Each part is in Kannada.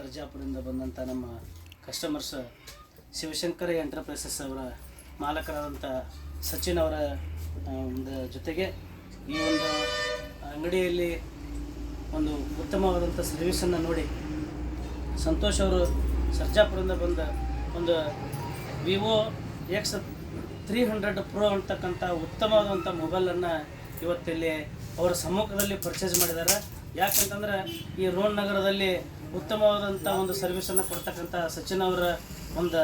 ಸರ್ಜಾಪುರದಿಂದ ಬಂದಂಥ ನಮ್ಮ ಕಸ್ಟಮರ್ಸ್ ಶಿವಶಂಕರ ಎಂಟರ್ಪ್ರೈಸಸ್ ಅವರ ಮಾಲಕರಾದಂಥ ಸಚಿನ್ ಅವರ ಒಂದು ಜೊತೆಗೆ ಈ ಒಂದು ಅಂಗಡಿಯಲ್ಲಿ ಒಂದು ಉತ್ತಮವಾದಂಥ ಸರ್ವಿಸನ್ನು ನೋಡಿ ಸಂತೋಷ್ ಅವರು ಸರ್ಜಾಪುರದಿಂದ ಬಂದ ಒಂದು ವಿವೋ X300 Pro ಅಂತಕ್ಕಂಥ ಉತ್ತಮವಾದಂಥ ಮೊಬೈಲನ್ನು ಇವತ್ತಿಲ್ಲಿ ಅವರ ಸಮ್ಮುಖದಲ್ಲಿ ಪರ್ಚೇಸ್ ಮಾಡಿದ್ದಾರೆ. ಯಾಕಂತಂದ್ರೆ ಈ ರೋಡ್ ನಗರದಲ್ಲಿ ಉತ್ತಮವಾದಂಥ ಒಂದು ಸರ್ವಿಸನ್ನು ಕೊಡ್ತಕ್ಕಂಥ ಸಚಿನ್ ಅವರ ಒಂದು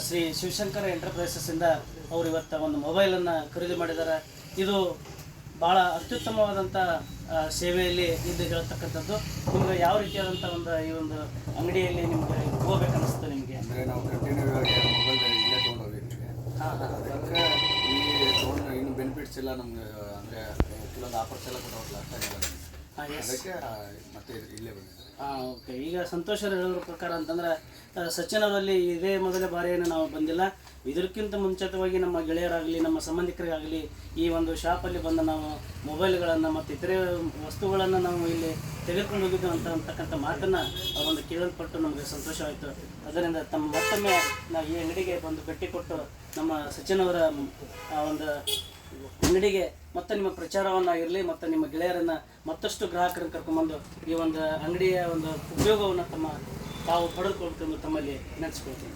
ಶ್ರೀ ಶಿವಶಂಕರ ಎಂಟರ್ಪ್ರೈಸಸ್ಸಿಂದ ಅವರು ಇವತ್ತು ಒಂದು ಮೊಬೈಲನ್ನು ಖರೀದಿ ಮಾಡಿದ್ದಾರೆ. ಇದು ಭಾಳ ಅತ್ಯುತ್ತಮವಾದಂಥ ಸೇವೆಯಲ್ಲಿ ಇದು ಹೇಳ್ತಕ್ಕಂಥದ್ದು. ನಿಮ್ಗೆ ಯಾವ ರೀತಿಯಾದಂಥ ಒಂದು ಈ ಒಂದು ಅಂಗಡಿಯಲ್ಲಿ ನಿಮ್ಗೆ ಹೋಗ್ಬೇಕನ್ನಿಸ್ತು ನಿಮಗೆ? ಅಂದರೆ ನಾವು ಕಂಟಿನ್ಯೂ ಆಗಿ ಮೊಬೈಲ್ ಇಲ್ಲೇ ತೊಗೊಂಡು ಹೋಗಿರ್ತೀವಿ. ಅದಕ್ಕೆ ಈ ತೊಗೊಂಡು ಇನ್ನು ಬೆನಿಫಿಟ್ಸ್ ಎಲ್ಲ ನಮ್ಗೆ ಅಂದರೆ ಕೆಲವೊಂದು ಆಫರ್ಸ್ ಎಲ್ಲ ಕೊಟ್ಟೋಗ್ಲ ಅದಕ್ಕೆ ಮತ್ತೆ ಇಲ್ಲೇ ಬಂದಿದೆ. ಓಕೆ. ಈಗ ಸಂತೋಷರು ಹೇಳೋದ್ರ ಪ್ರಕಾರ ಅಂತಂದ್ರೆ ಸಚಿನ್ ಅವರಲ್ಲಿ ಇದೇ ಮೊದಲ ಬಾರಿಯನ್ನು ನಾವು ಬಂದಿಲ್ಲ. ಇದಕ್ಕಿಂತ ಮುಂಚಿತವಾಗಿ ನಮ್ಮ ಗೆಳೆಯರಾಗಲಿ ನಮ್ಮ ಸಂಬಂಧಿಕರಿಗಾಗಲಿ ಈ ಒಂದು ಶಾಪಲ್ಲಿ ಬಂದು ನಾವು ಮೊಬೈಲ್ಗಳನ್ನು ಮತ್ತು ಇತರೆ ವಸ್ತುಗಳನ್ನು ನಾವು ಇಲ್ಲಿ ತೆಗೆದುಕೊಂಡು ಹೋಗಿದ್ದು ಅಂತಕ್ಕಂಥ ಮಾತನ್ನು ಅವರೊಂದು ಕೇಳಲ್ಪಟ್ಟು ನಮಗೆ ಸಂತೋಷವಾಯಿತು. ಅದರಿಂದ ಮತ್ತೊಮ್ಮೆ ನಾವು ಈ ಅಂಗಡಿಗೆ ಬಂದು ಭೇಟಿ ಕೊಟ್ಟು ನಮ್ಮ ಸಚಿನ್ ಅವರ ಒಂದು ಅಂಗಡಿಗೆ ಮತ್ತೆ ನಿಮ್ಮ ಪ್ರಚಾರವನ್ನು ಇರಲಿ ಮತ್ತು ನಿಮ್ಮ ಗೆಳೆಯರನ್ನು ಮತ್ತಷ್ಟು ಗ್ರಾಹಕರನ್ನು ಕರ್ಕೊಂಡ್ಬಂದು ಈ ಒಂದು ಅಂಗಡಿಯ ಒಂದು ಉಪಯೋಗವನ್ನು ತಾವು ಪಡೆದುಕೊಳ್ತೀನಿ ತಮ್ಮಲ್ಲಿ ನೆನೆಸ್ಕೊಳ್ತೀನಿ.